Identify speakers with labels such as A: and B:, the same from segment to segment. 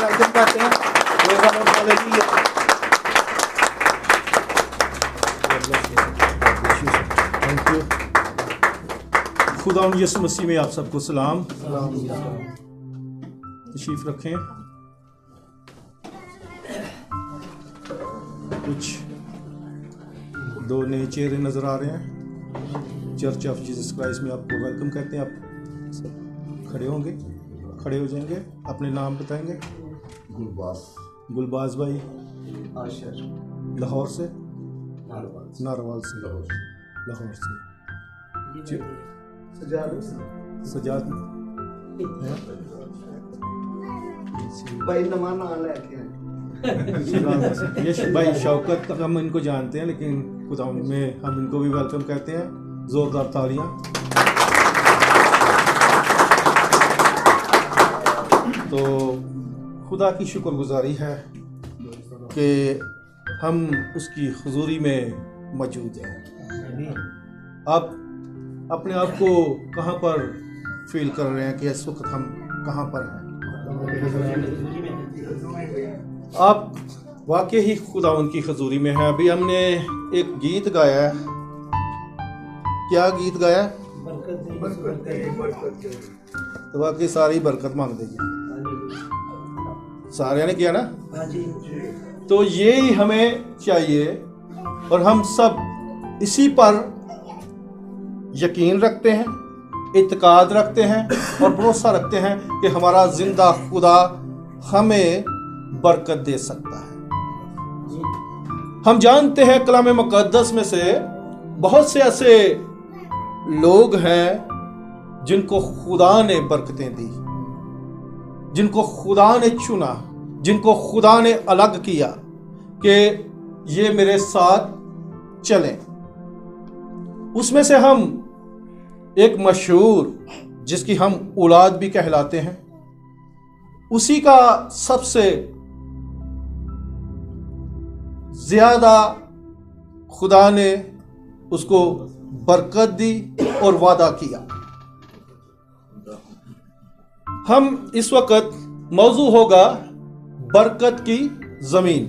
A: Welcome करते हैं। Thank you. खुदा यीशु मसीह में आप सबको सलाम। तशरीफ रखें। कुछ दो नए चेहरे नजर आ रहे हैं। चर्च ऑफ जीसस क्राइस्ट में आपको वेलकम करते हैं। आप खड़े होंगे, खड़े हो जाएंगे, अपने नाम बताएंगे। गुलबाज भाई लाहौर से, नारवाल से, लाहौर से। सजाद
B: भाई नमाना लेके
A: ये भाई शौकत तक हम इनको जानते हैं, लेकिन खुदा में हम इनको भी वेलकम कहते हैं। जोरदार तालियां। तो खुदा की शुक्रगुजारी है कि हम उसकी हुजूरी में मौजूद हैं। आप अपने आप को कहाँ पर फील कर रहे हैं कि इस वक्त हम कहाँ पर हैं? आप वाकई ही खुदा उनकी हुजूरी में है। अभी हमने एक गीत गाया है। क्या गीत गाया? तो वाकई सारी बरकत मांग देगी। सारे ने किया ना? तो यही हमें चाहिए और हम सब इसी पर यकीन रखते हैं, इत्काद रखते हैं और भरोसा रखते हैं कि हमारा जिंदा खुदा हमें बरकत दे सकता है। हम जानते हैं कलाम मुकद्दस में से बहुत से ऐसे लोग हैं जिनको खुदा ने बरकतें दी, जिनको खुदा ने चुना, जिनको खुदा ने अलग किया कि ये मेरे साथ चलें। उसमें से हम एक मशहूर, जिसकी हम औलाद भी कहलाते हैं, उसी का सबसे ज्यादा खुदा ने उसको बरकत दी और वादा किया। हम इस वक्त मौजू होगा बरकत की जमीन।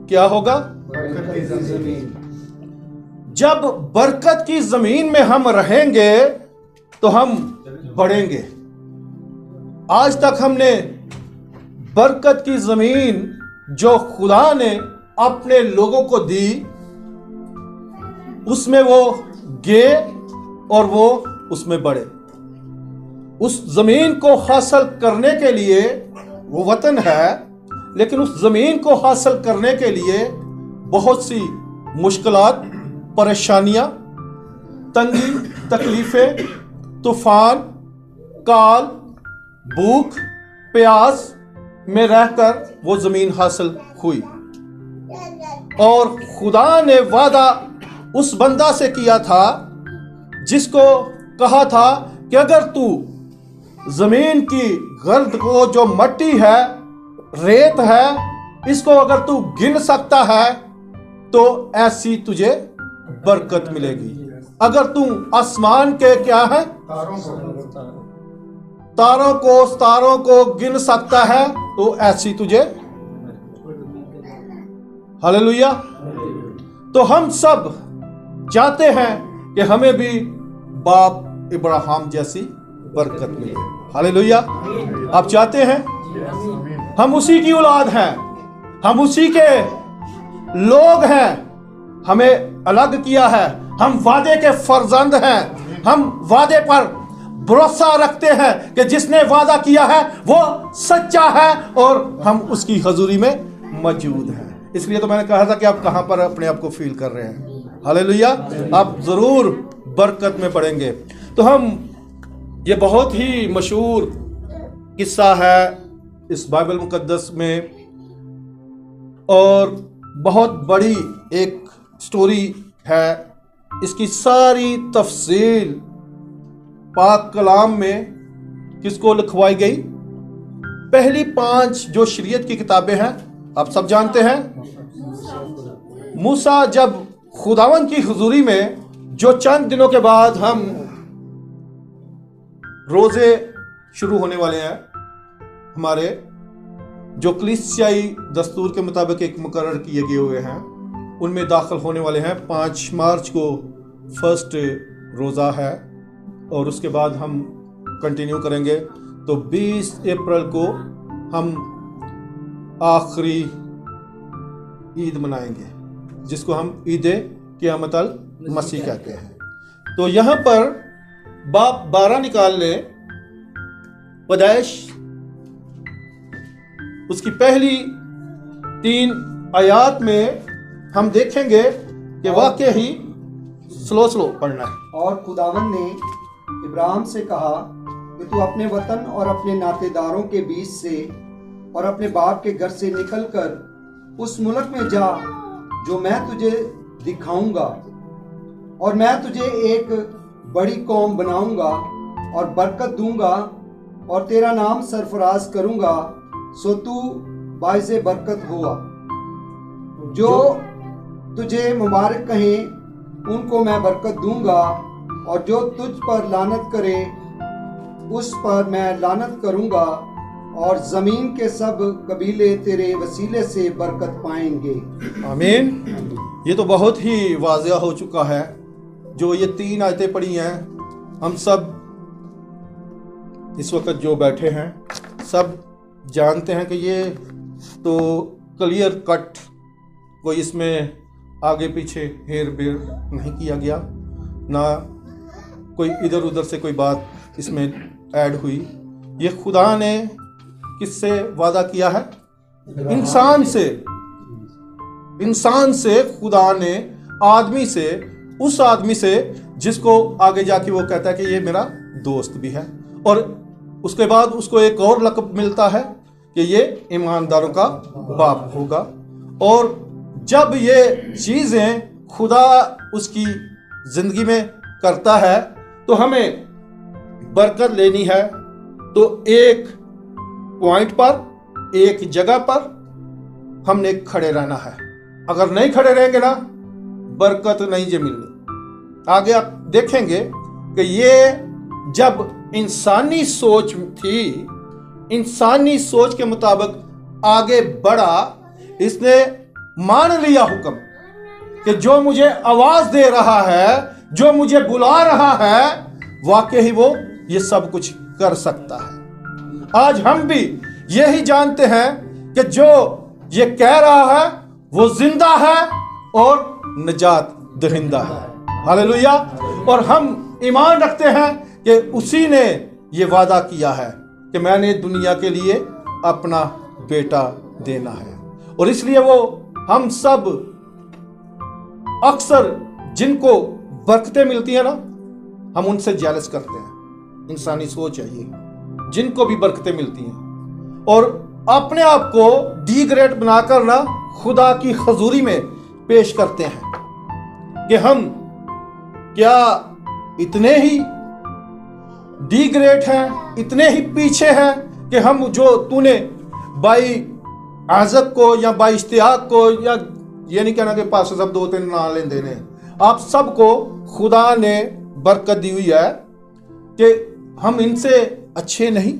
A: क्या होगा?
B: बरकत की जमीन।
A: जब बरकत की जमीन में हम रहेंगे तो हम बढ़ेंगे। आज तक हमने बरकत की जमीन जो खुदा ने अपने लोगों को दी, उसमें वो गए और वो उसमें बढ़े। उस जमीन को हासिल करने के लिए वो वतन है, लेकिन उस जमीन को हासिल करने के लिए बहुत सी मुश्किलात, परेशानियां, तंगी, तकलीफें, तूफान, काल, भूख, प्यास में रहकर वो जमीन हासिल हुई। और खुदा ने वादा उस बंदा से किया था जिसको कहा था कि अगर तू जमीन की गर्द को, जो मट्टी है, रेत है, इसको अगर तू गिन सकता है तो ऐसी तुझे बरकत मिलेगी। अगर तू आसमान के क्या है, तारों को गिन सकता है तो ऐसी तुझे। हालेलुया। तो हम सब चाहते हैं कि हमें भी बाप इब्राहिम जैसी बरकत मिले। हालेलुया। आप चाहते हैं? हम उसी की औलाद हैं, हम उसी के लोग हैं। हमें अलग किया है, हम वादे के फर्जंद हैं। हम वादे पर भरोसा रखते हैं कि जिसने वादा किया है वो सच्चा है और हम उसकी हजूरी में मौजूद हैं। इसलिए तो मैंने कहा था कि आप कहां पर अपने आप को फील कर रहे हैं। हालेलुया। आप जरूर बरकत में पड़ेंगे। तो हम, ये बहुत ही मशहूर किस्सा है इस बाइबल मुकद्दस में और बहुत बड़ी एक स्टोरी है। इसकी सारी तफसील पाक कलाम में किसको लिखवाई गई? पहली 5 जो शरीयत की किताबें हैं, आप सब जानते हैं। मूसा जब खुदावन की हुजूरी में, जो चंद दिनों के बाद हम रोजे शुरू होने वाले हैं, हमारे जो कलीसियाई दस्तूर के मुताबिक एक मुकर्रर किए गए हुए हैं उनमें दाखिल होने वाले हैं। 5 मार्च को फर्स्ट रोज़ा है और उसके बाद हम कंटिन्यू करेंगे। तो 20 अप्रैल को हम आखिरी ईद मनाएंगे जिसको हम ईद क़यामत अल मसीह कहते हैं। तो यहाँ पर बाप 12 निकाल ले, पैदाइश उसकी पहली 3 आयात में हम देखेंगे कि वाकई ही स्लो पढ़ना है।
B: और खुदावन ने इब्राहिम से कहा कि तू अपने वतन और अपने नातेदारों के बीच से और अपने बाप के घर से निकलकर उस मुल्क में जा जो मैं तुझे दिखाऊंगा, और मैं तुझे एक बड़ी कौम बनाऊंगा और बरकत दूंगा और तेरा नाम सरफराज करूंगा, सो तू बाइज़े बरकत हुआ। जो तुझे मुबारक कहें उनको मैं बरकत दूंगा, और जो तुझ पर लानत करे उस पर मैं लानत करूंगा, और जमीन के सब कबीले तेरे वसीले से बरकत पाएंगे।
A: आमीन। ये तो बहुत ही वाज़िया हो चुका है। जो ये 3 आयतें पढ़ी हैं, हम सब इस वक्त जो बैठे हैं सब जानते हैं कि ये तो क्लियर कट, कोई इसमें आगे पीछे हेर बेर नहीं किया गया, ना कोई इधर उधर से कोई बात इसमें ऐड हुई। ये खुदा ने किससे वादा किया है? इंसान से खुदा ने आदमी से, उस आदमी से जिसको आगे जाके वो कहता है कि ये मेरा दोस्त भी है, और उसके बाद उसको एक और लक़ब मिलता है कि ये ईमानदारों का बाप होगा। और जब ये चीज़ें खुदा उसकी ज़िंदगी में करता है तो हमें बरकत लेनी है, तो एक पॉइंट पर, एक जगह पर हमने खड़े रहना है। अगर नहीं खड़े रहेंगे ना, बरकत नहीं जे मिलनी। आगे आप देखेंगे कि ये जब इंसानी सोच थी, इंसानी सोच के मुताबिक आगे बढ़ा, इसने मान लिया हुक्म कि जो मुझे आवाज दे रहा है, जो मुझे बुला रहा है, वाकई ही वो ये सब कुछ कर सकता है। आज हम भी यही जानते हैं कि जो ये कह रहा है वो जिंदा है और निजात दहिंदा है। हालेलुया। और हम ईमान रखते हैं कि उसी ने ये वादा किया है कि मैंने दुनिया के लिए अपना बेटा देना है। और इसलिए वो हम सब अक्सर जिनको बरकतें मिलती हैं ना, हम उनसे जेलस करते हैं। इंसानी सोच है ये, जिनको भी बरकतें मिलती हैं, और अपने आप को डिग्रेड बनाकर ना खुदा की हजूरी में पेश करते हैं कि हम क्या इतने ही डिग्रेड हैं, इतने ही पीछे हैं कि हम जो तूने बाई आज़त को या बाई इश्तियाक को, या ये नहीं कहना कि पास सब 2-3 ना लें देने, आप सबको खुदा ने बरकत दी हुई है कि हम इनसे अच्छे नहीं,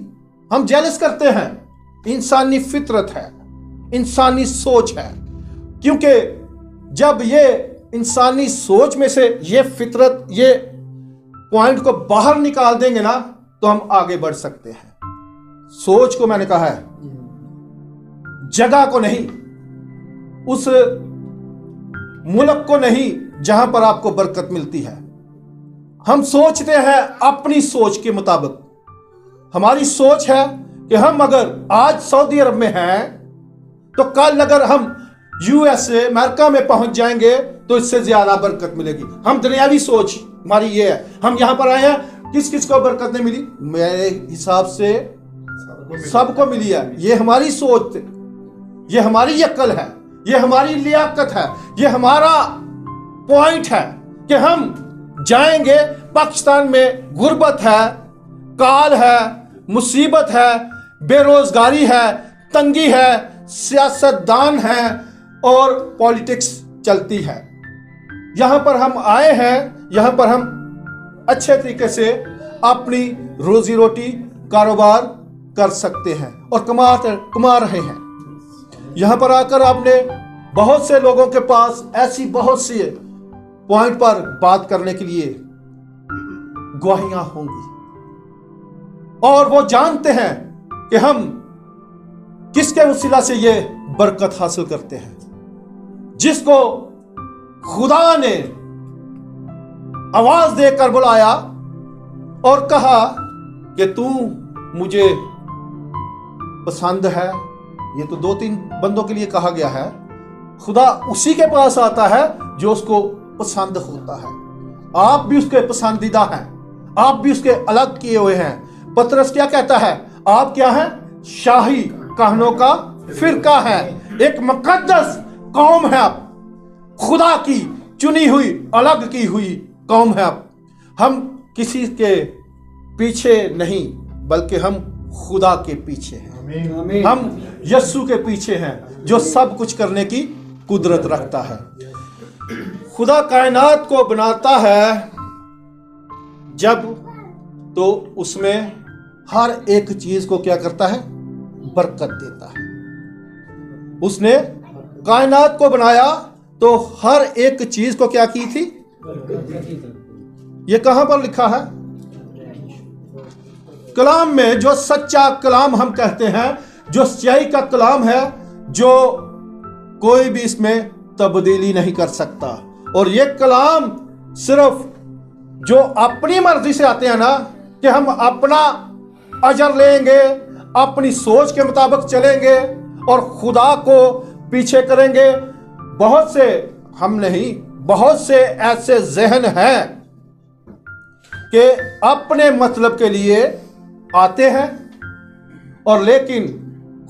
A: हम जेलस करते हैं। इंसानी फितरत है, इंसानी सोच है। क्योंकि जब ये इंसानी सोच में से ये फितरत, ये पॉइंट को बाहर निकाल देंगे ना, तो हम आगे बढ़ सकते हैं। सोच को मैंने कहा है, जगह को नहीं, उस मुल्क को नहीं जहां पर आपको बरकत मिलती है। हम सोचते हैं अपनी सोच के मुताबिक। हमारी सोच है कि हम अगर आज सऊदी अरब में हैं तो कल अगर हम यूएसए अमेरिका में पहुंच जाएंगे तो इससे ज्यादा बरकत मिलेगी। हम दुनियावी सोच हमारी ये है। हम यहां पर आए हैं, किस किस को बरकत नहीं मिली? मेरे हिसाब से सबको मिली है। ये हमारी सोच, ये हमारी अक्ल है, ये हमारी लियाकत है, ये हमारा पॉइंट है कि हम जाएंगे। पाकिस्तान में गुर्बत है, काल है, मुसीबत है, बेरोजगारी है, तंगी है, सियासतदान है और पॉलिटिक्स चलती है। यहां पर हम आए हैं, यहां पर हम अच्छे तरीके से अपनी रोजी रोटी, कारोबार कर सकते हैं और कमा रहे हैं। यहां पर आकर आपने बहुत से लोगों के पास ऐसी बहुत सी पॉइंट पर बात करने के लिए गवाहियां होंगी और वो जानते हैं कि हम किसके वसीला से ये बरकत हासिल करते हैं, जिसको खुदा ने आवाज देकर बुलाया और कहा कि तू मुझे पसंद है। ये तो 2-3 बंदों के लिए कहा गया है। खुदा उसी के पास आता है जो उसको पसंद होता है। आप भी उसके पसंदीदा हैं, आप भी उसके अलग किए हुए हैं। पतरस क्या कहता है? आप क्या हैं? शाही कहनों का फिरका है, एक मुकद्दस कौम है आप, खुदा की चुनी हुई अलग की हुई कौम है आप। हम किसी के पीछे नहीं बल्कि हम खुदा के पीछे हैं। हम यस्सु के पीछे हैं जो सब कुछ करने की कुदरत रखता है। खुदा कायनात को बनाता है जब, तो उसमें हर एक चीज को क्या करता है? बरकत देता है। उसने कायनात को बनाया तो हर एक चीज को क्या की थी? ये कहां पर लिखा है? कलाम में, जो सच्चा कलाम हम कहते हैं, जो सच्चाई का कलाम है, जो कोई भी इसमें तब्दीली नहीं कर सकता। और ये कलाम सिर्फ जो अपनी मर्जी से आते हैं ना, कि हम अपना अजर लेंगे, अपनी सोच के मुताबिक चलेंगे और खुदा को पीछे करेंगे, बहुत से, हम नहीं, बहुत से ऐसे जहन हैं कि अपने मतलब के लिए आते हैं और लेकिन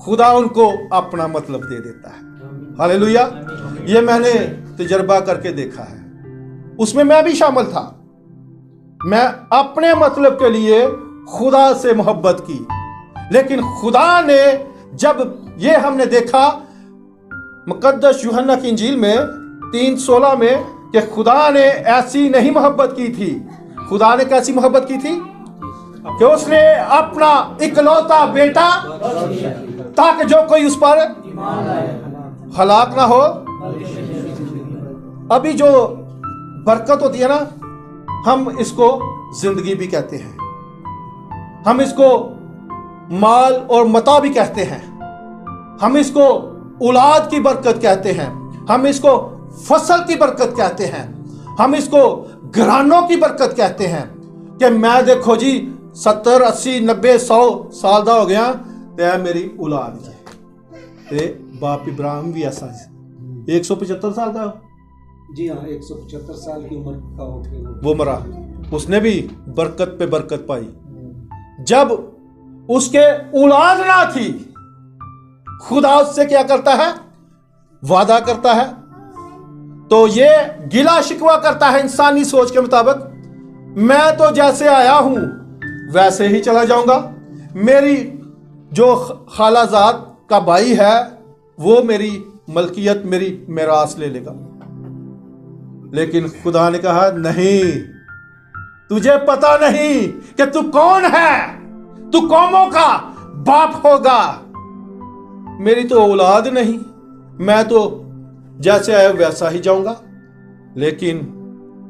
A: खुदा उनको अपना मतलब दे देता है। हालेलुया। ये मैंने तजर्बा करके देखा है, उसमें मैं भी शामिल था। मैं अपने मतलब के लिए खुदा से मोहब्बत की, लेकिन खुदा ने, जब ये हमने देखा मुकद्दस यूहन्ना की इंजील में 3:16 में, कि खुदा ने ऐसी नहीं मोहब्बत की थी। खुदा ने कैसी मोहब्बत की थी? कि उसने अपना इकलौता बेटा, ताकि जो कोई उस पर हलाक ना हो। अभी जो बरकत होती है ना, हम इसको जिंदगी भी कहते हैं, हम इसको माल और मता भी कहते हैं, हम इसको औलाद की बरकत कहते हैं, हम इसको फसल की बरकत कहते हैं, हम इसको घरानों की बरकत कहते हैं। कि मैं देखो जी 70, 80, 90, 100 साल का हो गया, ते मेरी औलाद है। ते बाप इब्राहिम भी ऐसा है, 175 साल का,
B: जी हाँ, 175 साल की उम्र का होकर
A: वो मरा, उसने भी बरकत पे बरकत पाई। जब उसके औलाद ना थी, खुदा उससे क्या करता है? वादा करता है। तो ये गिला शिकवा करता है इंसानी सोच के मुताबिक, मैं तो जैसे आया हूं वैसे ही चला जाऊंगा, मेरी जो खालाजाद का भाई है वो मेरी मलकियत, मेरी मिरास ले लेगा। लेकिन खुदा ने कहा नहीं, तुझे पता नहीं कि तू कौन है, तू कौमों का बाप होगा, मेरी तो औलाद नहीं, मैं तो जैसे आया वैसा ही जाऊंगा। लेकिन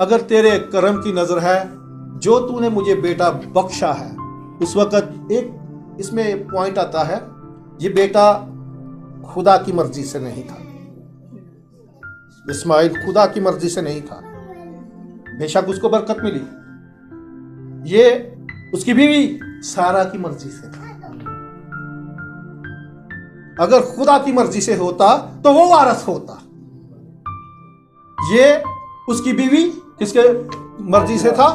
A: अगर तेरे करम की नजर है, जो तूने मुझे बेटा बख्शा है, उस वक्त एक इसमें पॉइंट आता है, ये बेटा खुदा की मर्जी से नहीं था। इस्माइल खुदा की मर्जी से नहीं था, बेशक उसको बरकत मिली, ये उसकी बीवी सारा की मर्जी से था। अगर खुदा की मर्जी से होता तो वो वारस होता। ये उसकी बीवी किसके मर्जी से था?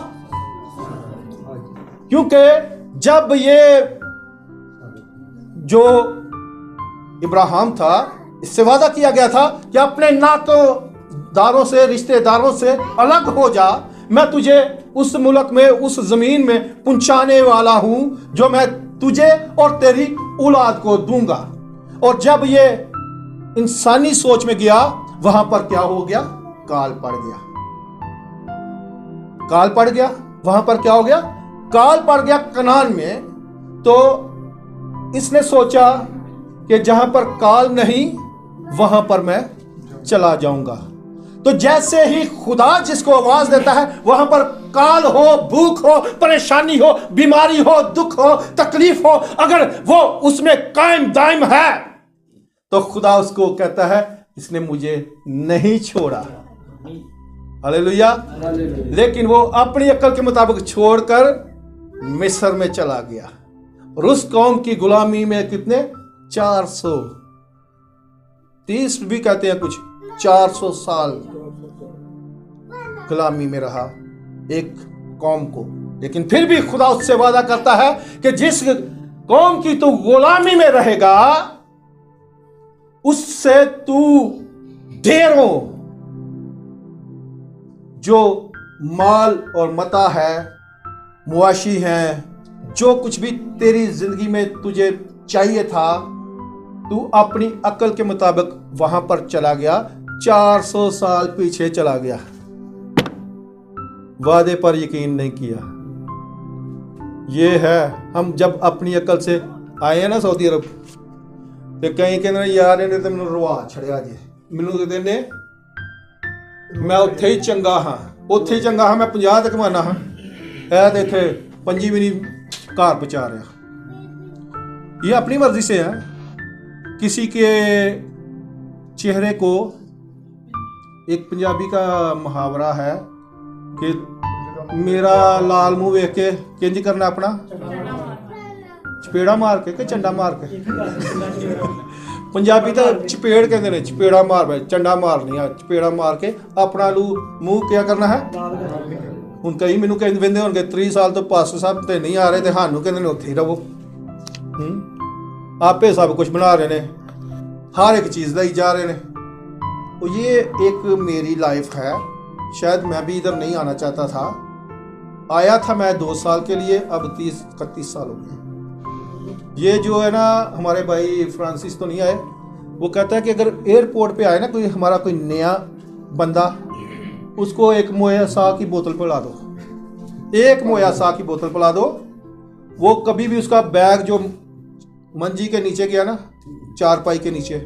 A: क्योंकि जब ये जो इब्राहिम था, इससे वादा किया गया था कि अपने नातेदारों से, रिश्तेदारों से अलग हो जा, मैं तुझे उस मुल्क में, उस जमीन में पहुंचाने वाला हूं जो मैं तुझे और तेरी औलाद को दूंगा। और जब ये इंसानी सोच में गया, वहां पर क्या हो गया? काल पड़ गया। काल पड़ गया, वहां पर क्या हो गया? काल पड़ गया कनान में। तो इसने सोचा कि जहां पर काल नहीं वहां पर मैं चला जाऊंगा। तो जैसे ही खुदा जिसको आवाज देता है वहां पर काल हो, भूख हो, परेशानी हो, बीमारी हो, दुख हो, तकलीफ हो, अगर वो उसमें कायम दायम है तो खुदा उसको कहता है इसने मुझे नहीं छोड़ा। हालेलुया। लेकिन वो अपनी अक्ल के मुताबिक छोड़कर मिस्र में चला गया और उस कौम की गुलामी में कितने 430 भी कहते हैं कुछ, 400 साल गुलामी में रहा एक कौम को। लेकिन फिर भी खुदा उससे वादा करता है कि जिस कौम की तू गुलामी में रहेगा उससे तू ढेरों जो माल और मता है, मुआशी हैं, जो कुछ भी तेरी जिंदगी में तुझे चाहिए था, तू अपनी अक्ल के मुताबिक वहां पर चला गया, 400 साल पीछे चला गया, वादे पर यकीन नहीं किया। ये है, हम जब अपनी अक्ल से आए हैं ना सऊदी अरब, तो कहीं कहते यार इन्हें तो मैंने रुआ छड़िया जी, मैनू कहते ने मैं उत्थे ही चंगा हाँ, उत्थे ही चंगा हाँ, मैं 50 तक कमाना हाँ, है तो इत्थे 5 भी नहीं घर पहुंचा रहा। ये अपनी मर्जी से है। किसी के चेहरे को, एक पंजाबी का मुहावरा है कि मेरा लाल मुंह वेख के किंज करना अपना चपेड़ा मार के चंडा मार के पंजाबी तो चपेड़ कहते हैं, चपेड़ा मार चंडा मारनी है, चपेड़ा मार के अपना लू मुंह क्या करना है। ਹੁਣ ਕਈ ਮੈਨੂੰ ਕਹਿੰਦੇ ਹੋਣਗੇ 30 ਸਾਲ ਤੋਂ ਪਾਸਟਰ ਸਾਹਿਬ ਤੇ ਨਹੀਂ ਆ ਰਹੇ ਤੇ ਸਾਨੂੰ ਕਹਿੰਦੇ ਨੇ ਉੱਥੇ ਹੀ ਰਹੋ। आपे सब कुछ बना रहे ने, हर एक चीज़ लाई जा रहे ने। तो ये एक मेरी लाइफ है। शायद मैं भी इधर नहीं आना चाहता था, आया था मैं 2 साल के लिए, अब 30-31 साल हो गए। ये जो है ना हमारे भाई फ्रांसिस तो नहीं आए, वो कहता है कि अगर एयरपोर्ट पे आए ना कोई हमारा कोई नया बंदा, उसको एक मोया सा की बोतल पिला दो, एक मोया सा की बोतल पिला दो। वो कभी भी उसका बैग जो मंजी के नीचे गया ना, चारपाई के नीचे,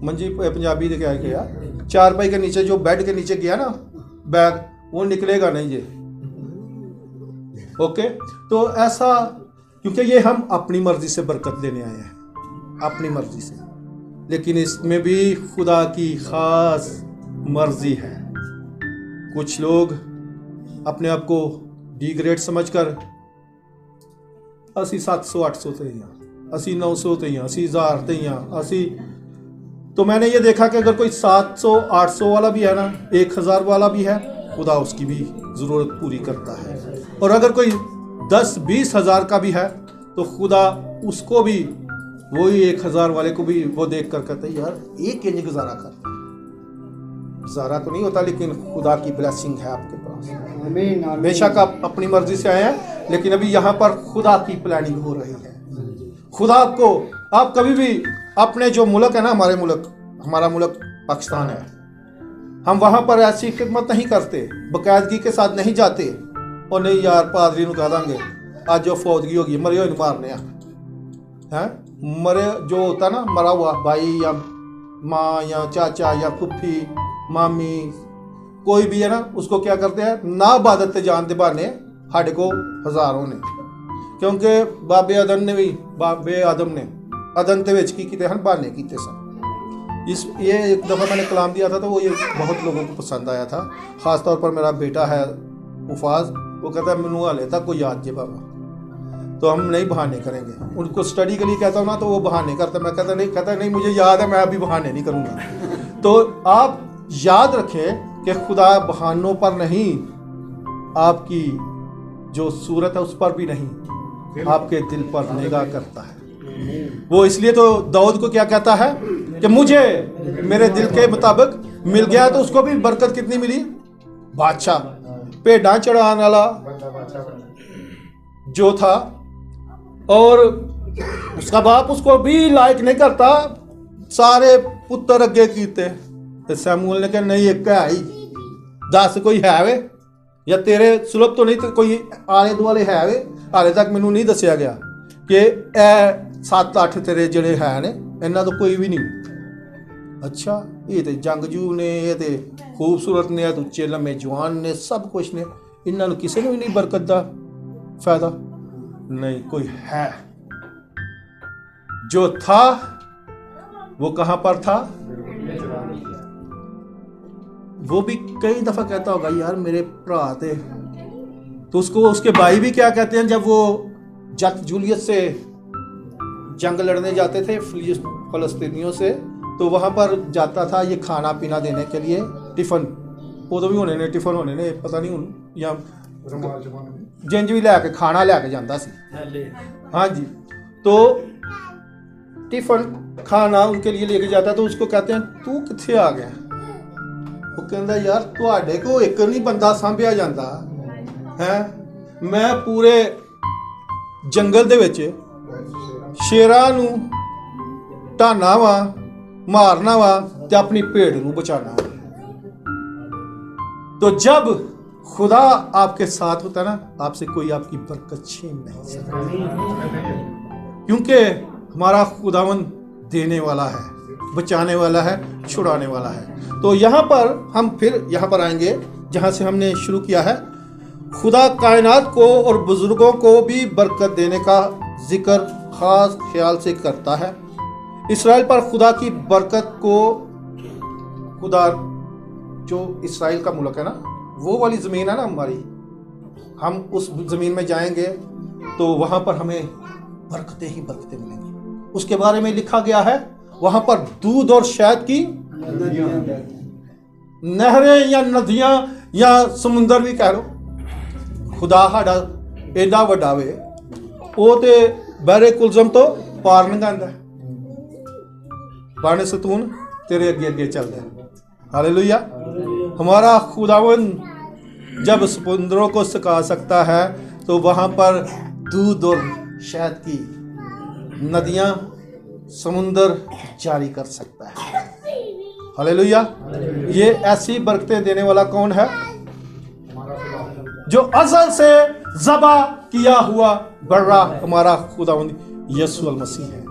A: मंजी पंजाबी से क्या गया, चारपाई के नीचे जो बेड के नीचे गया ना बैग, वो निकलेगा नहीं ये। ओके, तो ऐसा, क्योंकि ये हम अपनी मर्जी से बरकत लेने आए हैं, अपनी मर्जी से, लेकिन इसमें भी खुदा की खास मर्जी है। कुछ लोग अपने आप को डिग्रेड समझकर असी 700-800 थे यहाँ, असी 900 थे यहाँ, असी 1000 थे यहाँ, असी। तो मैंने ये देखा कि अगर कोई 700-800 वाला भी है ना, 1000 वाला भी है, खुदा उसकी भी ज़रूरत पूरी करता है। और अगर कोई 10-20 हज़ार का भी है तो खुदा उसको भी, वही 1000 वाले को भी वो देख कर कहता है यार एक इंच गुजारा कर। गुजारा तो नहीं होता, लेकिन खुदा की ब्लेसिंग है आपके पास। बेशक आप अपनी मर्जी से आए हैं, लेकिन अभी यहाँ पर खुदा की प्लानिंग हो रही है। खुदा आपको, आप कभी भी अपने जो मुल्क है ना, हमारा मुल्क पाकिस्तान है, हम वहाँ पर ऐसी खिदमत नहीं करते, बाकायदगी के साथ नहीं जाते और नहीं यार पादरी को कह देंगे आज जो फौजगी होगी मरे हुए मारने हैं, मरे जो होता ना मरा हुआ भाई या माँ या चाचा या फुफ्फी मामी कोई भी है ना, उसको क्या करते हैं ना इबादत ते जान दे बहाने साढ़े को हज़ारों ने, क्योंकि बाबे आदम ने अदन के विच की किते हैं बहाने किते सन। ये एक दफ़ा मैंने कलाम दिया था तो वो ये बहुत लोगों को पसंद आया था। ख़ास तौर पर मेरा बेटा है उफाज, वो कहता है मैनू हाले तक कोई याद जे बाबा, तो हम नहीं बहाने करेंगे। उनको स्टडी के लिए कहता हूँ ना तो वो बहाने करता, मैं कहता नहीं मुझे याद है, मैं अभी बहाने नहीं करूँगा। तो आप याद रखें कि खुदा बहानों पर नहीं, आपकी जो सूरत है उस पर भी नहीं, आपके दिल पर निगाह करता है। वो इसलिए तो दाऊद को क्या कहता है कि मुझे मेरे दिल के मुताबिक मिल गया, तो उसको भी बरकत कितनी मिली, बादशाह, भेड़ा चढ़ाने वाला जो था, और उसका बाप उसको भी लायक नहीं करता, सारे पुत्र अगे कीते, तो सैमुअल ने कहा नहीं एक है ही, 10 कोई है वे, या तेरे सुलभ तो नहीं, तो कोई आले दुआले है वे, हाले तक मैनू नहीं दसिया गया कि 7-8 तेरे ਜਿਹੜੇ ਹੈ ਨੇ ਇਹਨਾਂ ਤੋਂ ਕੋਈ ਵੀ ਨਹੀਂ। ਅੱਛਾ, ਇਹ ਤੇ ਜੰਗਜੂ ਨੇ, ਇਹ ਤੇ ਖੂਬਸੂਰਤ ਨੇ, ਇਹ ਉੱਚੇ ਲੰਮੇ ਜਵਾਨ ਨੇ, ਸਭ ਕੁਝ ਨੇ, ਇਹਨਾਂ ਨੂੰ ਕਿਸੇ ਨੂੰ ਵੀ ਨਹੀਂ ਬਰਕਤ ਦਾ फायदा नहीं। कोई है जो था वो कहां पर था? वो भी कई दफा कहता होगा यार मेरे भरा थे, तो उसको उसके भाई भी क्या कहते हैं जब वो जट जूलियत से जंग लड़ने जाते थे फलस्तीनियों से, तो वहां पर जाता था ये खाना पीना देने के लिए, टिफन उदों भी होने ने, टिफन होने ने, पता नहीं हूँ या जिंज भी लैके खाना लैके जाता सी। हाँ जी, तो टिफन खाना उनके लिए लेके जाता, तो उसको कहते हैं तू कित्थे आ गया? वो कहता यार तुहाडे को एक नहीं बंदा सांभिया जाता है, मैं पूरे जंगल दे विच शेरां नूं ढाना वा, मारना वा ते अपनी भेड़ नूं बचाना। तो जब खुदा आपके साथ होता है ना, आपसे कोई आपकी बरकत छीन नहीं सकता, क्योंकि हमारा खुदावन देने वाला है, बचाने वाला है, छुड़ाने वाला है। तो यहाँ पर हम फिर यहाँ पर आएंगे जहाँ से हमने शुरू किया है। खुदा कायनात को और बुजुर्गों को भी बरकत देने का जिक्र खास ख्याल से करता है। इसराइल पर खुदा की बरकत को, खुदा जो इसराइल का मुल्क है ना, वो वाली ज़मीन है ना हमारी, हम उस ज़मीन में जाएंगे तो वहाँ पर हमें बरकतें ही बरकतें मिलेंगी। उसके बारे में लिखा गया है वहाँ पर दूध और शहद की नहरें या नदियाँ या समुंदर भी कह लो। खुदा साडा एडा वड्डा वे, वो तो बहरे कुलजम तो पार नंगांदा है, बाने सतून तेरे अगे अगे चलता है। हालेलुया। हमारा खुदावन जब समुद्रों को सुखा सकता है तो वहाँ पर दूध और शहद की नदियाँ, समुंदर जारी कर सकता है। हालेलुया। ये ऐसी बरकतें देने वाला कौन है? जो अज़ल से ज़बा किया हुआ बड़ा हमारा खुदावन यीशु मसीह है।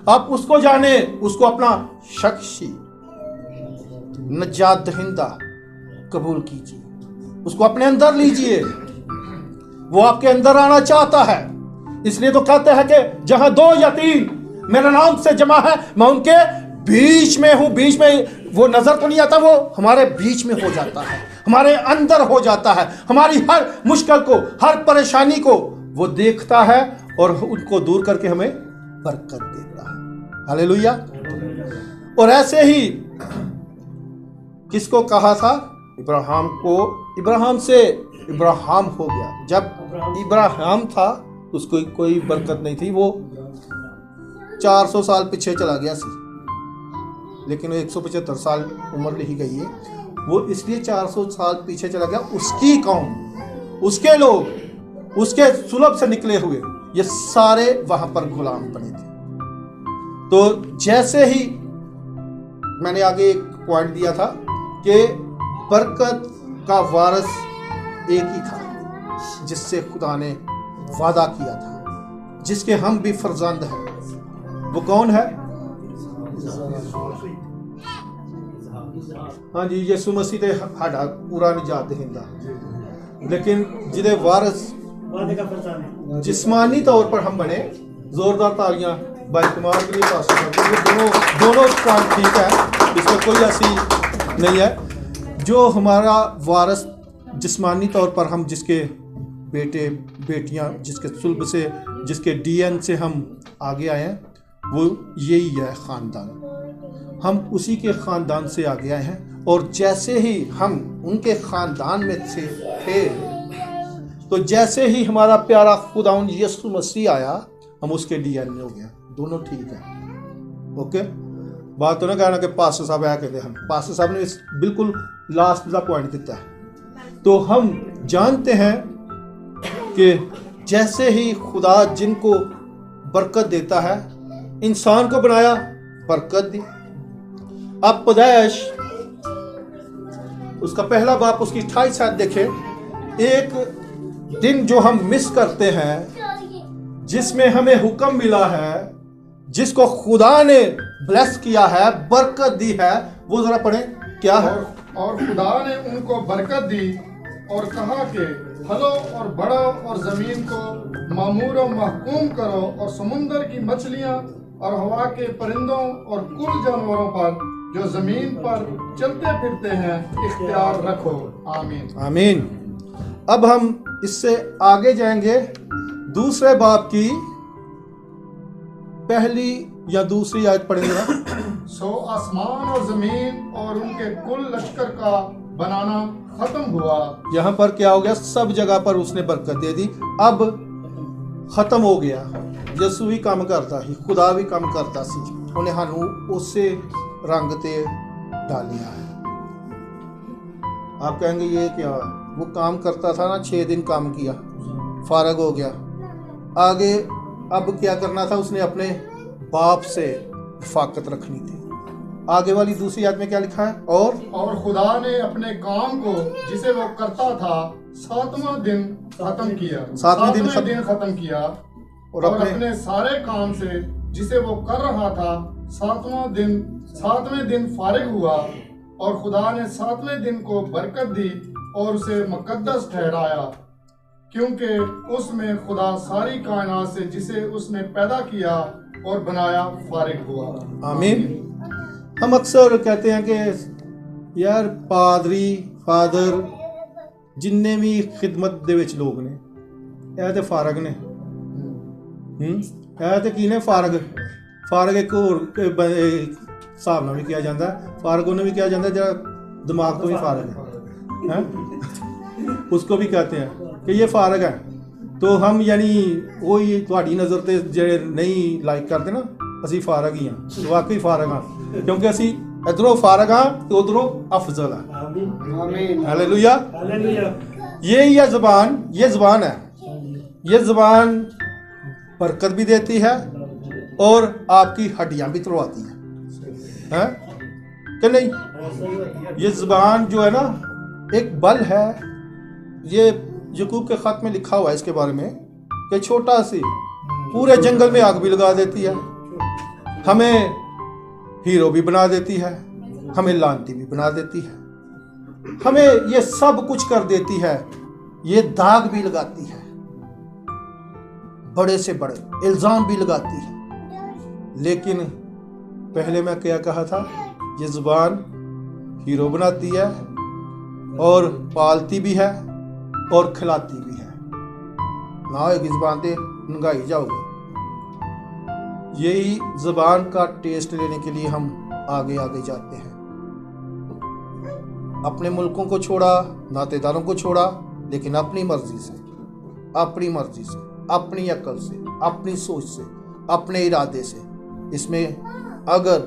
A: आप उसको जाने, उसको अपना शख्सी नजात दहिंदा कबूल कीजिए, उसको अपने अंदर लीजिए। वो आपके अंदर आना चाहता है, इसलिए तो कहते हैं कि जहां 2 या 3 मेरे नाम से जमा है, मैं उनके बीच में हूं। बीच में वो नजर तो नहीं आता, वो हमारे बीच में हो जाता है, हमारे अंदर हो जाता है। हमारी हर मुश्किल को, हर परेशानी को वो देखता है और उनको दूर करके हमें बरकत देता है। हालेलुया। और ऐसे ही किसको कहा था? इब्राहिम को। इब्राहिम से इब्राहिम हो गया। जब इब्राहिम था उसको कोई बरकत नहीं थी, वो 400 साल पीछे चला गया सी, लेकिन 175 साल उम्र लिखी गई है। वो इसलिए 400 साल पीछे चला गया, उसकी कौम, उसके लोग, उसके सुलभ से निकले हुए ये सारे वहां पर गुलाम बने थे। तो जैसे ही मैंने आगे एक पॉइंट दिया था कि बरकत का वारिस एक ही था जिससे खुदा ने वादा किया था, जिसके हम भी फर्जंद हैं। वो कौन है? हाँ जी, यीशु मसीह ते साडा पूरा निजात देंदा, लेकिन जिदे वारिस जिस्मानी तौर पर हम बने। जोरदार तालियां भाई कुमार के लिए। दोनों पॉइंट ठीक है, इसमें कोई ऐसी नहीं है। जो हमारा वारिस जिस्मानी तौर पर हम, जिसके बेटे बेटियां, जिसके सुल्ब से, जिसके डीएन से हम आगे आए हैं, वो यही है ख़ानदान। हम उसी के ख़ानदान से आगे आए हैं, और जैसे ही हम उनके ख़ानदान में से थे, तो जैसे ही हमारा प्यारा खुदाउन यीशु मसीह आया, हम उसके डीएन में हो गया। दोनों ठीक है। ओके, बात तो ना कहना कि पास्टर साहब आया कहते हैं, पास्टर साहब ने बिल्कुल लास्ट का पॉइंट देता है। तो हम जानते हैं कि जैसे ही खुदा जिनको बरकत देता है, इंसान को बनाया, बरकत दी। अब पैदाइश उसका पहला बाप उसकी 28 आयत देखे। एक दिन जो हम मिस करते हैं, जिसमें हमें हुक्म मिला है जिसको खुदा ने ब्लेस किया है, बरकत दी है, वो जरा पढ़ें क्या है।
C: और खुदा ने उनको बरकत दी और कहा कि फलो और बढ़ो और जमीन को मामूर और महकूम करो और समुंदर की मछलियां और हवा के परिंदों और कुल जानवरों पर जो जमीन पर चलते फिरते हैं इख्तियार रखो। आमीन।
A: आमीन। अब हम इससे आगे जाएंगे दूसरे बाब की पहली या दूसरी आयत पढ़ेंगे ना।
C: सो आसमान और जमीन और उनके कुल लश्कर का बनाना खत्म हुआ।
A: यहाँ पर क्या हो गया, सब जगह पर उसने बरकत दे दी, अब खत्म हो गया। यसू भी काम करता ही, खुदा भी काम करता सी, उन्हें हानू उससे रंग ते डालिया है। आप कहेंगे ये क्या है, वो काम करता था ना, 6 दिन काम किया, फारग हो गया, आगे अब क्या करना था, उसने अपने बाप से फाकत रखनी थी। आगे वाली दूसरी आयत में क्या लिखा है, और
C: खुदा ने अपने काम को जिसे वो करता था 7वां दिन खत्म किया।
A: 7वें दिन
C: खत्म किया और अपने सारे काम से जिसे वो कर रहा था 7वें दिन फारिग हुआ। और खुदा ने 7वें दिन को बरकत दी और उसे मुकद्दस ठहराया, क्योंकि उसमें खुदा सारी कायनात से जिसे उसने पैदा किया और बनाया फारिग हुआ।
A: आमीन। हम अक्सर कहते हैं कि यार फादर जिन्ने भी खिदमत दे विच लोग ने ਇਹ ਤੇ फारग ने ਇਹ ਤੇ ਕੀ ਨੇ फारग एक होर हिसाब नाल भी किया जाता है, फारग उन्हें भी किया जाता है जरा दिमाग तो भी फारग है, उसको भी कहते हैं कि ये फारग है। तो हम यानी वही तुहाडी नज़र ते ਜਿਹੜੇ नहीं लाइक करते ना, ਅਸੀਂ फारग ही हाँ, वाकई फारग हाँ, क्योंकि ਅਸੀਂ इधरों फारग हाँ तो उधरों अफजल है। हालेलुया। ये ज़बान है, ये ज़बान बरकत भी देती है और आपकी हड्डियां भी तोड़वाती हैं कि नहीं। ये ज़बान जो है ना एक बल है। ये याकूब के ख़त में लिखा हुआ है इसके बारे में कि छोटा सी पूरे जंगल में आग भी लगा देती है, हमें हीरो भी बना देती है, हमें लानती भी बना देती है, हमें ये सब कुछ कर देती है, ये दाग भी लगाती है, बड़े से बड़े इल्ज़ाम भी लगाती है। लेकिन पहले मैं क्या कहा था, ये ज़ुबान हीरो बनाती है और पालती भी है और खिलाती भी है। ना होगी ज़ुबान ते नंगाई जाओगे। यही ज़ुबान का टेस्ट लेने के लिए हम आगे आगे जाते हैं। अपने मुल्कों को छोड़ा, नातेदारों को छोड़ा, लेकिन अपनी मर्जी से, अपनी अकल से, अपनी सोच से, अपने इरादे से, इसमें अगर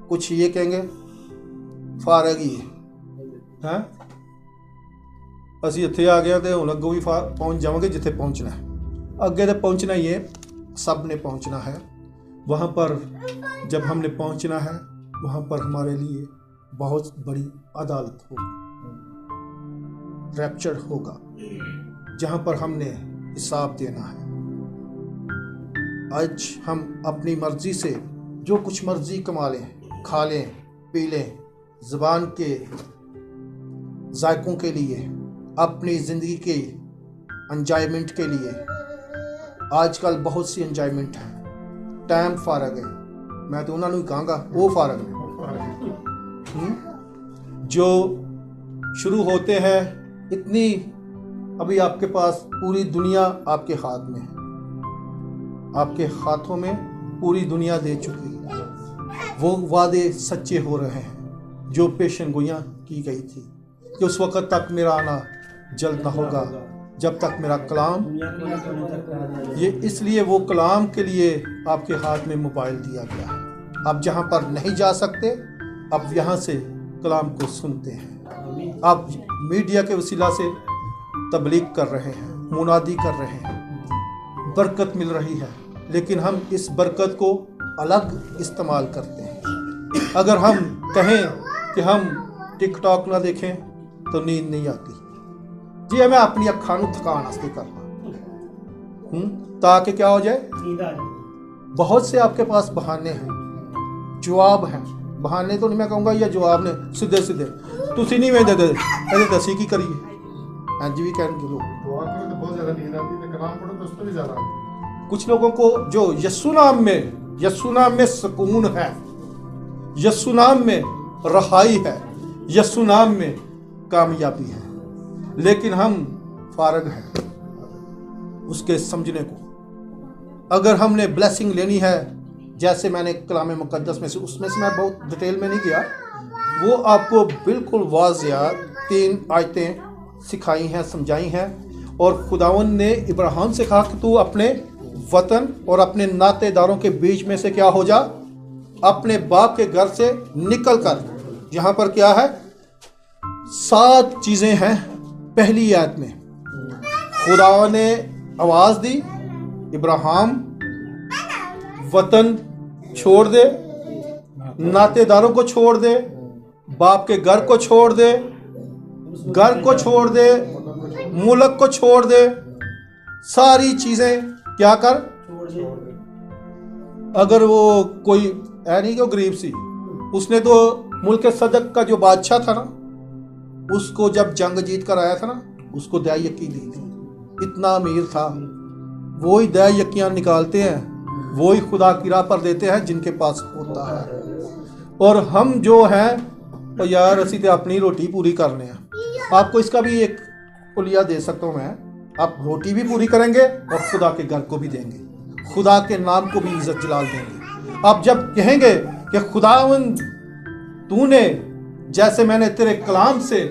A: कुछ ये कहेंगे फारग ही है, ਅਸੀਂ ਇੱਥੇ ਆ ਗਏ ਤੇ ਹੁਣ ਅੱਗੋਂ ਵੀ पहुंच जाओगे जिथे पहुंचना है। अगे तो पहुंचना ही है, सब ने पहुंचना है। वहाँ पर जब हमने पहुंचना है, वहाँ पर हमारे लिए बहुत बड़ी अदालत होगी, रैप्चर होगा, जहाँ पर हमने हिसाब देना है। आज हम अपनी मर्जी से जो कुछ मर्जी कमा लें, खा लें, पी लें, ज़ुबान के जायकों के लिए, अपनी ज़िंदगी के एंजॉयमेंट के लिए। आजकल बहुत सी एंजॉयमेंट है, टाइम फारग है, मैं तो उन्होंने कहूँगा वो फारग है जो शुरू होते हैं। इतनी अभी आपके पास पूरी दुनिया आपके हाथ में है, आपके हाथों में पूरी दुनिया दे चुकी है। वो वादे सच्चे हो रहे हैं जो पेशन गोइयाँ की गई थी कि उस वक़्त तक मेरा आना जल्द ना होगा जब तक मेरा कलाम, ये इसलिए वो कलाम के लिए आपके हाथ में मोबाइल दिया गया है। आप जहाँ पर नहीं जा सकते, अब यहाँ से कलाम को सुनते हैं। आप मीडिया के वसीला से तबलीग कर रहे हैं, मुनादी कर रहे हैं, बरकत मिल रही है, लेकिन हम इस बरकत को अलग इस्तेमाल करते हैं। अगर हम कहें कि हम टिकटॉक ना देखें तो नींद नहीं आती जी, हमें अपनी अखां नूं थकान वास्ते करना ताकि क्या हो जाए, बहुत से आपके पास बहाने हैं, जवाब हैं। बहाने तो नहीं मैं कहूँगा, या जवाब ने सीधे सीधे तुसी नहीं में दे दसी की करिए इंज भी कहने लोग।
C: दुआ करो तो बहुत ज्यादा नींद आती है, कलाम पढ़ो तो उस पर भी ज्यादा आती है।
A: कुछ लोगों को जो यस्सु नाम में सुकून है, यस्सु नाम में रहाई है, यस्सु नाम में कामयाबी है, लेकिन हम फारग हैं उसके समझने को। अगर हमने ब्लेसिंग लेनी है, जैसे मैंने कलाम मुकद्दस में से, उसमें से मैं बहुत डिटेल में नहीं गया, वो आपको बिल्कुल वाज़िया 3 आयतें सिखाई हैं, समझाई हैं। और खुदावंद ने इब्राहिम से कहा कि तू अपने वतन और अपने नातेदारों के बीच में से क्या हो जा, अपने बाप के घर से निकल कर। यहाँ पर क्या है, 7 चीज़ें हैं। पहली आयत में खुदा ने आवाज़ दी, इब्राहिम वतन छोड़ दे, नातेदारों को छोड़ दे, बाप के घर को छोड़ दे, घर को छोड़ दे, मुल्क को छोड़ दे, सारी चीजें क्या कर। अगर वो कोई है नहीं कि गरीब सी, उसने तो मुल्क सदक का जो बादशाह था ना, उसको जब जंग जीत कर आया था ना, उसको दया यकी दी थी। इतना अमीर था। वो ही दया यकियाँ निकालते हैं, वो ही खुदा की राह पर देते हैं जिनके पास होता है। और हम जो हैं तो यार असी तो अपनी रोटी पूरी करने हैं। आपको इसका भी एक कुलिया दे सकता हूँ मैं, आप रोटी भी पूरी करेंगे और खुदा के घर को भी देंगे, खुदा के नाम को भी इज्जत जलाल देंगे। आप जब कहेंगे कि खुदावंद तूने, जैसे मैंने तेरे कलाम से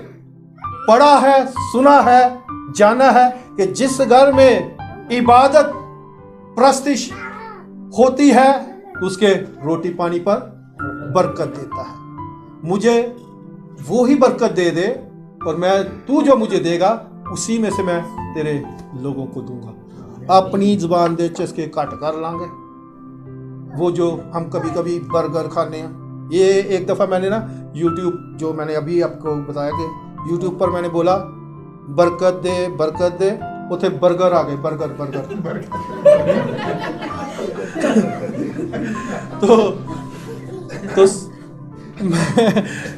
A: पढ़ा है, सुना है, जाना है कि जिस घर में इबादत प्रस्तिश होती है उसके रोटी पानी पर बरकत देता है। मुझे वो ही बरकत दे दे, और मैं तू जो मुझे देगा उसी में से मैं तेरे लोगों को दूंगा। अपनी जुबान दे चस्के काट कर लांगे। वो जो हम कभी कभी बर्गर खाने हैं, ये एक दफ़ा मैंने ना यूट्यूब, जो मैंने अभी आपको बताया कि यूट्यूब पर मैंने बोला बरकत दे, उथे बर्गर आ गए, बर्गर तो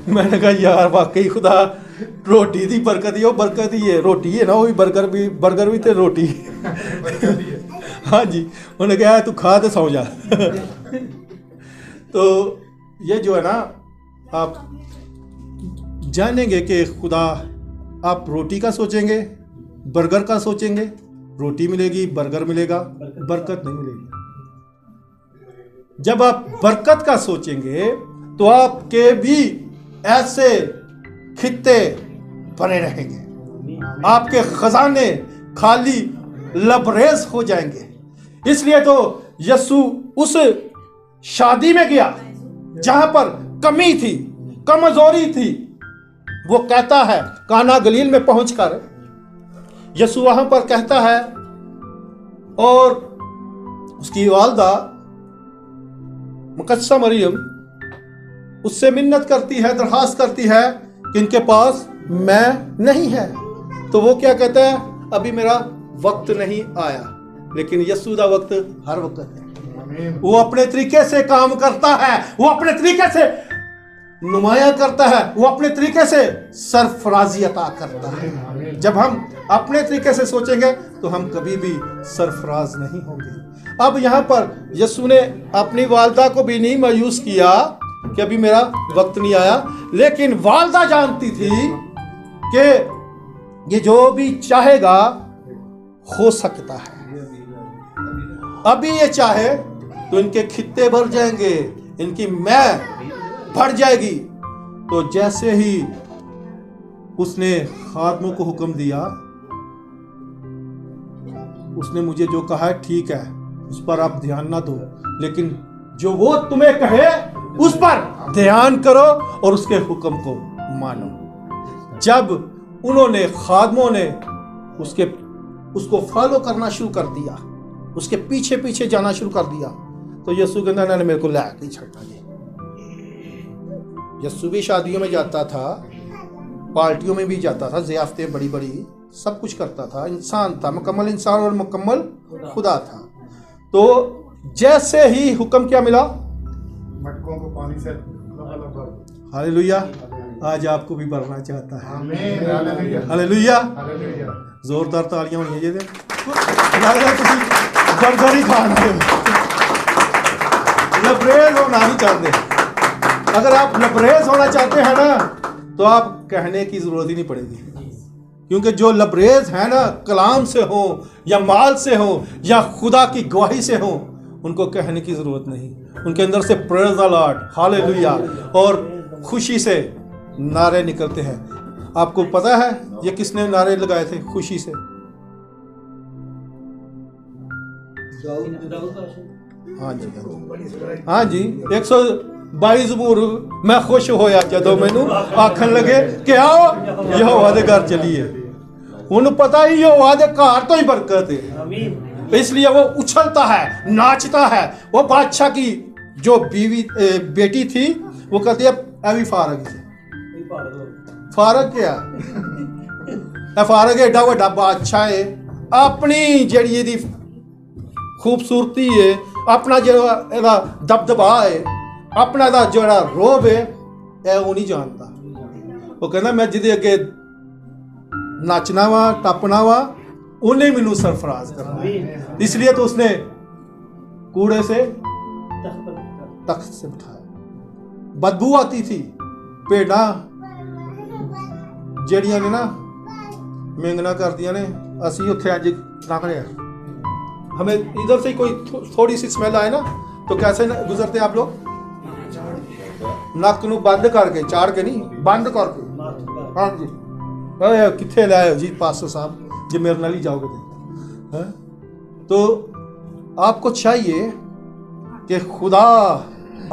A: मैंने कहा यार वाकई खुदा रोटी दी बरकत ही, वो बरकत ही है, रोटी है ना, वो भी बर्गर भी तो रोटी। हाँ जी, उन्होंने कहा तू खा तो सौ जा। तो ये जो है ना, आप जानेंगे कि खुदा, आप रोटी का सोचेंगे, बर्गर का सोचेंगे, रोटी मिलेगी, बर्गर मिलेगा, बरकत नहीं मिलेगी। जब आप बरकत का सोचेंगे तो आपके भी ऐसे खित्ते बने रहेंगे, आपके खजाने खाली लबरेज हो जाएंगे। इसलिए तो यस्सु उस शादी में गया जहां पर कमी थी, कमजोरी थी। वो कहता है, काना गलील में पहुंचकर यस्सु वहां पर कहता है, और उसकी वालदा मुकद्दसा मरियम उससे मिन्नत करती है, दरखास्त करती है कि इनके पास मैं नहीं है। तो वो क्या कहता है, अभी मेरा वक्त नहीं आया। लेकिन यस्सु दा वक्त हर वक्त है। वो अपने तरीके से काम करता है, वो अपने तरीके से नुमाया करता है, वो अपने तरीके से सरफराजी अता करता है। जब हम अपने तरीके से सोचेंगे तो हम कभी भी सरफराज नहीं होंगे। अब यहाँ पर यस्सु ने अपनी वालदा को भी नहीं मायूस किया कि अभी मेरा वक्त नहीं आया, लेकिन वालदा जानती थी कि ये जो भी चाहेगा हो सकता है। अभी ये चाहे तो इनके खित्ते भर जाएंगे, इनकी मैं बढ़ जाएगी। तो जैसे ही उसने खादमों को हुक्म दिया, उसने मुझे जो कहा है ठीक है, उस पर आप ध्यान ना दो, लेकिन जो वो तुम्हें कहे उस पर ध्यान करो और उसके हुक्म को मानो। जब उन्होंने, खादमों ने उसको फॉलो करना शुरू कर दिया, उसके पीछे पीछे जाना शुरू कर दिया, तो यस्सु कहता ने मेरे को लाके छड़ना जी। यस्सु भी शादियों में जाता था, पार्टियों में भी जाता था, ज़ियाफ़तें बड़ी बड़ी सब कुछ करता था, इंसान था, मुकम्मल इंसान और मुकम्मल खुदा था। तो जैसे ही हुक्म क्या मिला,
C: मटकों को पानी से लबालब भर।
A: हालेलुया। आज आपको भी भरना चाहता है।
C: आमीन, हालेलुया,
A: हालेलुया।
C: हालेलुया।
A: जोरदार तालियां होनी चाहिए। बर्गर ही खाना है, लबरेज होना नहीं चाहते। अगर आप लबरेज होना चाहते हैं ना, तो आप कहने की जरूरत ही नहीं पड़ेगी, क्योंकि जो लबरेज है ना, कलाम से हो या माल से हो या खुदा की गवाही से हो, उनको कहने की जरूरत नहीं। उनके अंदर से प्रेज द लॉर्ड, हालेलुया, और खुशी से नारे निकलते हैं। आपको पता है ये किसने नारे लगाए थे खुशी से? हाँ जी, हाँ जी। 122 जबूर, मैं खुश होया जदों मैनू आखन लगे कि आओ यहोवा दे घर चलिए। उन्हें पता ही यहोवा दे घर तो ही बरकत है, इसलिए वो उछलता है, नाचता है। वो बादशाह की जो बेटी थी, वो कहती है अभी फारग से। फारग क्या फारग एडा वड्डा बादशाह है, अपनी जड़ी दी खूबसूरती है, अपना जो दबदबा है, अपना दा जोड़ा रोब है, वो नहीं जानता। वो कहना मैं जिदे अगे नाचना वा टपना वा, उन्हें मैनू सरफराज करना। इसलिए तो उसने कूड़े से तख्त से बिठाया। बदबू आती थी, भेड़ा जड़ियां ने ना मेंगना कर दिया ने, असी उत्थे अज लंघ रहे हैं, हमें इधर से कोई थोड़ी सी स्मेल आए ना, तो कैसे गुजरते आप लोग? नक नू बंद करके, चाड़ के नहीं, बंद करके। हाँ जी, कितने लाए जी पास्टर साहब, जो मेरे नाल ही जाओगे तो आपको चाहिए कि खुदा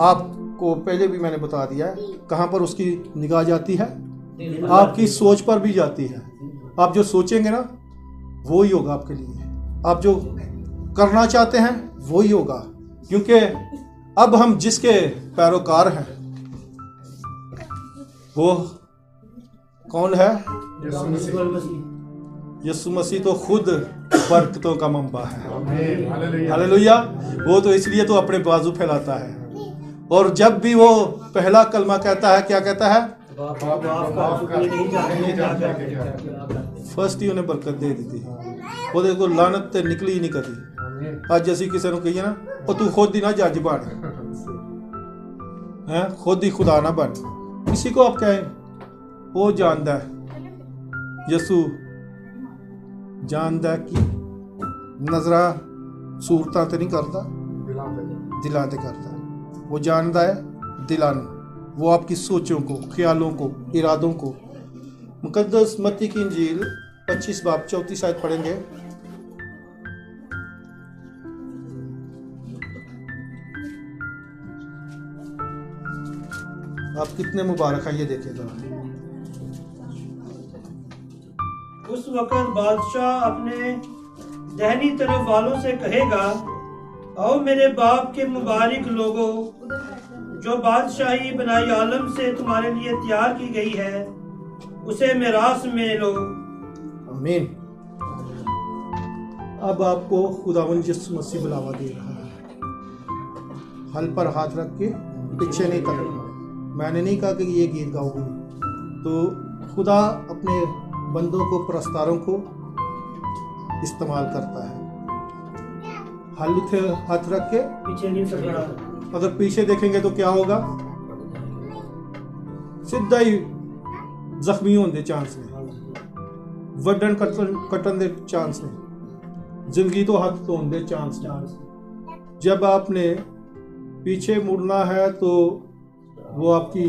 A: आपको, पहले भी मैंने बता दिया है, कहाँ पर उसकी निगाह जाती है, आपकी सोच पर भी जाती है। आप जो सोचेंगे ना, वो ही होगा आपके लिए। आप जो करना चाहते हैं वो ही होगा, क्योंकि अब हम जिसके पैरोकार हैं वो कौन है? यीशु मसीह तो खुद बरकतों का मंबा है। हालेलुया। वो तो इसलिए तो अपने बाजू फैलाता है, और जब भी वो पहला कलमा कहता है, क्या कहता है? फर्स्ट ही उन्हें बरकत दे दी थी। वो देखो लानत ते निकली ही नहीं कदी। आज असी किसी को कहिए ना, और तू खुद ही ना जज बन, है खुद ही खुदा ना बन। किसी को आप कहें, वो जानता है, यसू जानता कि नजरा सूरतां ते नहीं करता, दिलां ते करता। वो जानता है दिलां नूं, वो आपकी सोचों को, ख्यालों को, इरादों को। मुकद्दस मत्ती की इंजील 25 बाब 34 आयत पढ़ेंगे। आप कितने मुबारक हैं, ये देखिए जरा।
D: उस वक्त बादशाह अपने दहनी तरफ वालों से कहेगा, आओ मेरे बाप के मुबारक लोगों, जो बादशाही बनाई आलम से तुम्हारे लिए तैयार की गई है, उसे मिरास में लो।
A: आमीन। अब आपको खुदावंद यीशु मसीह बुलावा दे रहा है। हल पर हाथ रख के पीछे नहीं करना। मैंने नहीं कहा कि ये गीत गाओगे, तो खुदा अपने बंदों को, परस्तारों को इस्तेमाल करता है। हल उठे हाथ रख के
D: पीछे नहीं सकना।
A: अगर पीछे देखेंगे तो क्या होगा? सीधा ही जख्मी होने के चांस ने, वड्डन कटन के चांस ने, जिंदगी तो हाथ धोने के चांस ने। जब आपने पीछे मुड़ना है तो वो आपकी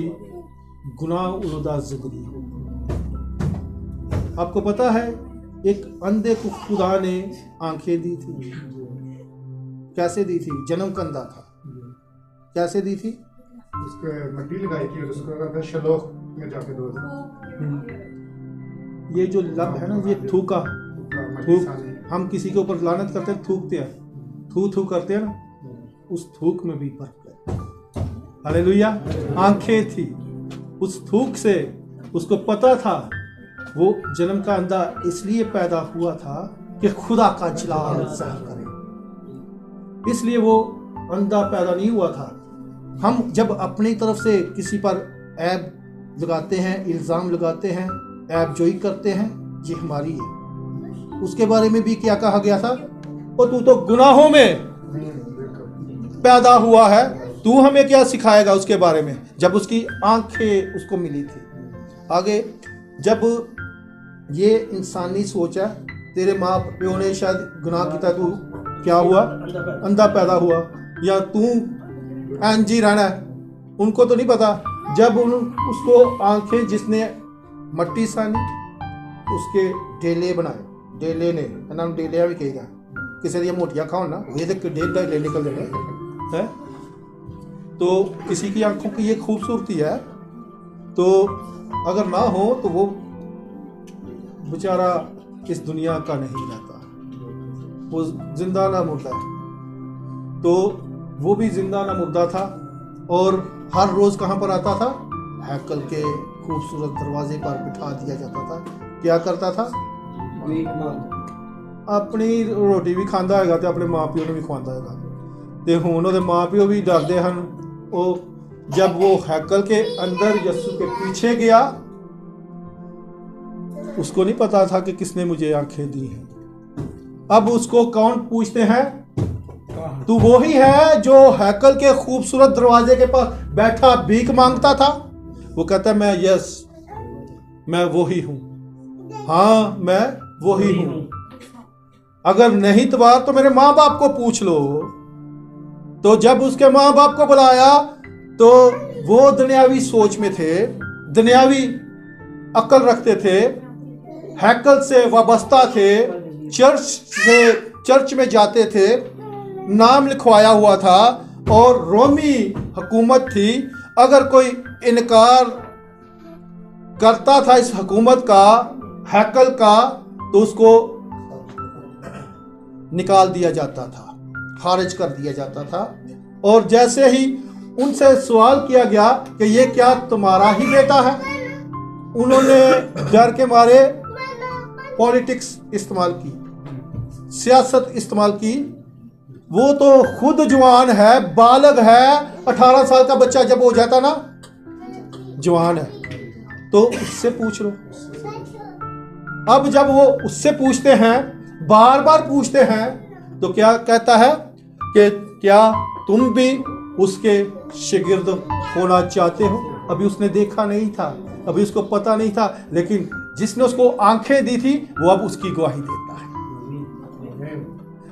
A: गुनाह उलूदा जिंदगी। आपको पता है, एक अंधे को खुदा ने आंखें दी थी। कैसे दी थी? जन्म कंधा था, कैसे दी थी?
C: उसको मट्टी लगाई थी और उसको कहा था शलोख में जाके दो।
A: ये जो लब है ना, ये थूका, थूक, हम किसी के ऊपर लानत करते हैं, थूकते हैं, थू थू करते हैं ना, उस थूक में भी बरकत। हालेलुया। आंखें थी, उस थूक से उसको पता था वो जन्म का अंधा इसलिए पैदा हुआ था कि खुदा का जलाल ज़ाहिर करे। इसलिए वो अंधा पैदा नहीं हुआ था। हम जब अपनी तरफ से किसी पर ऐब लगाते हैं, इल्ज़ाम लगाते हैं, ऐब जोई करते हैं, ये हमारी है। उसके बारे में भी क्या कहा गया था? और तू तो गुनाहों में पैदा हुआ है, तू हमें क्या सिखाएगा उसके बारे में, जब उसकी आंखें उसको मिली थी। आगे जब ये इंसानी सोच है, तेरे माँ प्यो ने शायद गुनाह किया, तू क्या हुआ? अंधा पैदा हुआ, या तू एनजी रहना है, उनको तो नहीं पता। जब उसको आंखें जिसने मट्टी सानी, उसके डेले बनाए, डेले ने नाम डेलिया भी कहेगा, किसी दिया मोटियाँ खाओ ना, ये देख डेले निकल जाए है। तो किसी की आंखों की ये खूबसूरती है, तो अगर ना हो तो वो बेचारा इस दुनिया का नहीं रहता, वो जिंदा ना मुर्दा है। तो वो भी जिंदा ना मुर्दा था, और हर रोज कहाँ पर आता था? हैकल के खूबसूरत दरवाजे पर बिठा दिया जाता था। क्या करता था? अपनी रोटी भी खांदा हैगा ते अपने माँ प्यो ने भी खवांदा हैगा। ते हुण ओहदे माँ प्यो भी डरदे हन। वो जब वो हैकल के अंदर यस्सु के पीछे गया, उसको नहीं पता था कि किसने मुझे आंखें दी हैं। अब उसको कौन पूछते हैं? तू वही है जो हैकल के खूबसूरत दरवाजे के पास बैठा भीख मांगता था? वो कहता है मैं मैं वही हूं, हाँ मैं वही हूं। अगर नहीं तो मेरे माँ बाप को पूछ लो। तो जब उसके माँ बाप को बुलाया तो वो दुनियावी सोच में थे, दुनियावी अक्ल रखते थे, हैकल से वाबस्ता थे, चर्च में जाते थे, नाम लिखवाया हुआ था, और रोमी हुकूमत थी। अगर कोई इनकार करता था इस हुकूमत का, हैकल का, तो उसको निकाल दिया जाता था, खारिज कर दिया जाता था। और जैसे ही उनसे सवाल किया गया कि ये क्या तुम्हारा ही बेटा है, उन्होंने डर के मारे पॉलिटिक्स इस्तेमाल की, सियासत इस्तेमाल की। वो तो खुद जवान है, बालग है, 18 साल का बच्चा जब हो जाता ना, जवान है, तो उससे पूछ लो। अब जब वो उससे पूछते हैं, बार बार पूछते हैं, तो क्या कहता है कि क्या तुम भी उसके शागिर्द होना चाहते हो? अभी उसने देखा नहीं था, अभी उसको पता नहीं था, लेकिन जिसने उसको आंखें दी थी वो अब उसकी गवाही देता है।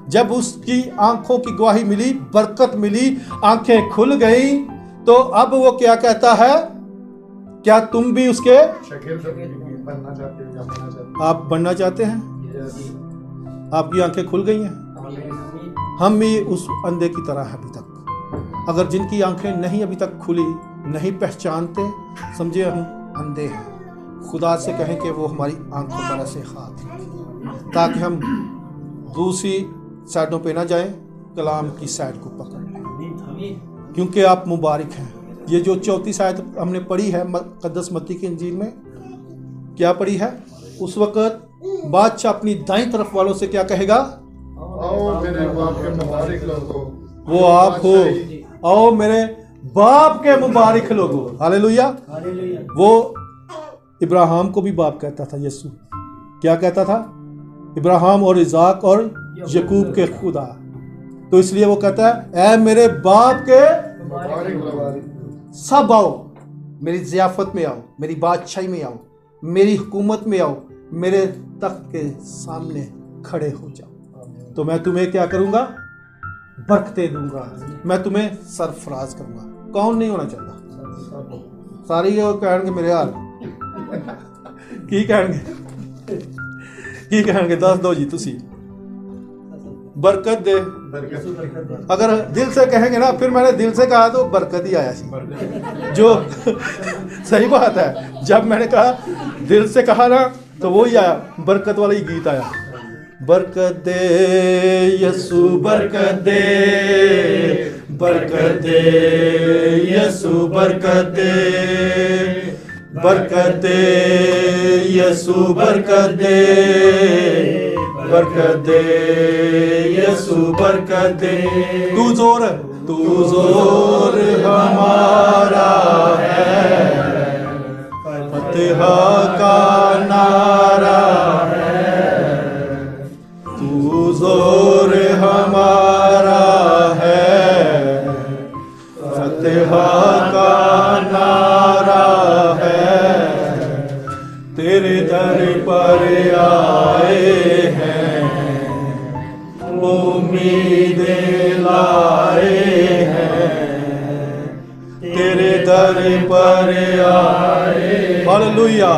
A: जब उसकी आंखों की गवाही मिली, बरकत मिली, आंखें खुल गई, तो अब वो क्या कहता है? क्या तुम भी उसके
C: बनना चाहते हो?
A: आप बनना चाहते हैं? आपकी आंखें खुल गई हैं। हम भी उस अंधे की तरह है अभी तक। अगर जिनकी आंखें नहीं अभी तक खुली, नहीं पहचानते, समझे हम अंधे हैं। खुदा से कहें कि वो हमारी आंखों पर ऐसे हाथ रखें, ताकि हम दूसरी साइडों पे ना जाएं, कलाम की साइड को पकड़ लें, क्योंकि आप मुबारक हैं। ये जो 34 आयत हमने पढ़ी है मुकद्दस मत्ती की इंजील में, क्या पढ़ी है? उस वक़्त बादशाह अपनी दाईं तरफ वालों से क्या कहेगा?
C: आओ मेरे बाप के मुबारक लोगों,
A: वो आप हो, आओ मेरे बाप के मुबारक लोगों। हालेलुया। वो इब्राहिम को भी बाप कहता था। यीशु क्या कहता था? इब्राहिम और इजाक और यकूब के खुदा। तो इसलिए वो कहता है, ऐ मेरे बाप के सब आओ, मेरी ज़ियाफत में आओ, मेरी बादशाही में आओ, मेरी हुकूमत में आओ, मेरे तख्त के सामने खड़े हो जाओ, तो मैं तुम्हें क्या करूंगा? बरकतें दूंगा, मैं तुम्हें सरफराज करूंगा। कौन नहीं होना चाहता? सारे कहेंगे मेरे हाल की कहेंगे दस दो जी तुसी बरकत दे। अगर दिल से कहेंगे ना, फिर मैंने दिल से कहा तो बरकत ही आया सी। जो सही बात है, जब मैंने कहा दिल से कहा ना, तो वो ही आया, बरकत वाला ही गीत आया। बरकत दे यीशु बरकत दे, बरकत दे यीशु बरकत दे, बरकत दे यीशु बरकत दे, बरकत दे यीशु बरकत दे। तू जोर हमारा है, फतह का नारा है। तू जोर हमारा है, फतह का नारा है। तेरे दर पर आए हैं, उम्मीदें लाए हैं। तेरे दर पर आए। Hallelujah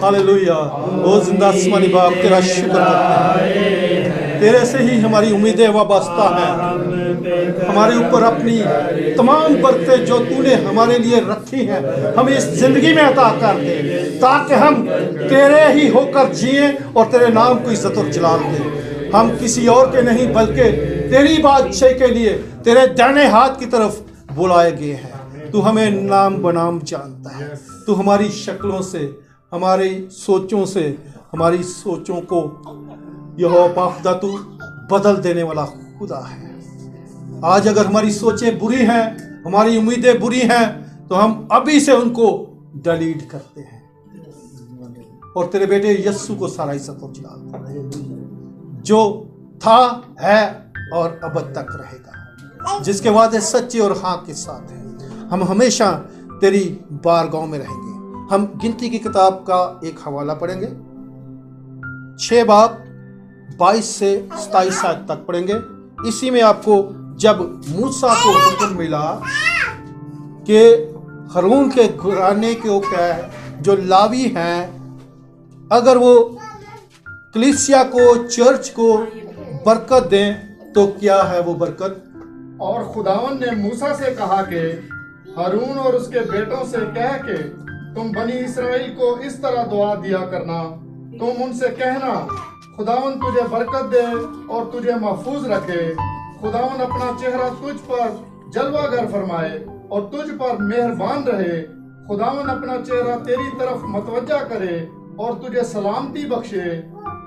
A: hallelujah. ओ जिंदा आसमानी बाप तेरा शुक्र करते हैं, तेरे से ही हमारी उम्मीदें वाबस्ता हैं। हमारे ऊपर अपनी तमाम बरकतें जो तूने हमारे लिए रखी हैं हमें इस जिंदगी में अता कर दे, ताकि हम तेरे ही होकर जिए और तेरे नाम को इज्जत और जलाल दें। हम किसी और के नहीं बल्कि तेरी बादशाही के लिए तेरे दाहिने हाथ की तरफ बुलाए गए हैं। तू हमें नाम बनाम जानता है। तू हमारी शक्लों से, हमारी सोचों से, हमारी सोचों को यहोवा पाखुदा तू बदल देने वाला खुदा है। आज अगर हमारी सोचें बुरी हैं, हमारी उम्मीदें बुरी हैं, तो हम अभी से उनको डिलीट करते हैं और तेरे बेटे यस्सु को सारा इज्जत और जलाल जो था, है और अब तक रहेगा, जिसके वादे सच्चे और हाँ के साथ हैं। हम हमेशा तेरी बारगाह में रहेंगे। हम गिनती की किताब का एक हवाला पढ़ेंगे, 6 बाब 22 से 27 आयत तक पढ़ेंगे। इसी में आपको जब मूसा को हुक्म मिला कि हारून के घराने के जो लावी हैं, अगर वो कलीसिया को, चर्च को बरकत दें तो क्या है वो बरकत।
C: और खुदावन ने मूसा से कहा कि हारून और उसके बेटों से कह के तुम बनी इस्राएल को इस तरह दुआ दिया करना। तुम उनसे कहना, खुदावन तुझे बरकत दे और तुझे महफूज रखे। खुदावन अपना चेहरा तुझ पर जलवागर फरमाए और तुझ पर मेहरबान रहे। खुदावन अपना चेहरा तेरी तरफ मतवज्जा करे और तुझे सलामती बख्शे।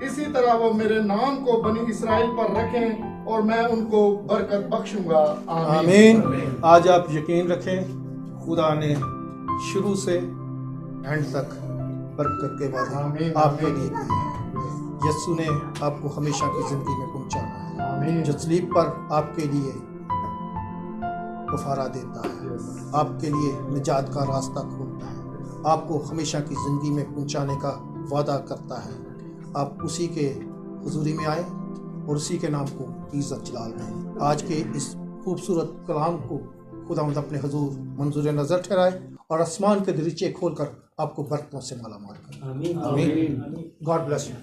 C: इसी तरह वो मेरे नाम को बनी इस्राएल पर रखें और मैं उनको बरकत बख्शूंगा।
A: आमीन। आज आप यकीन रखें, खुदा ने शुरू से एंड तक बरकत के वादे आपके लिए किए हैं। यीशु ने आपको हमेशा की जिंदगी में पहुंचाना है, जो सलीब पर आपके लिए कफारा देता है, आपके लिए निजात का रास्ता खोलता है, आपको हमेशा की जिंदगी में पहुंचाने का वादा करता है। आप उसी के हुजूरी में आए और उसी के नाम को इज्जत जलाल दें। आज के इस खूबसूरत कलाम को खुदावंद अपने हुजूर मंजूर नजर ठहराए और आसमान के दरीचे खोलकर आपको बरकतों से माला माल करे। आमीन। God bless you.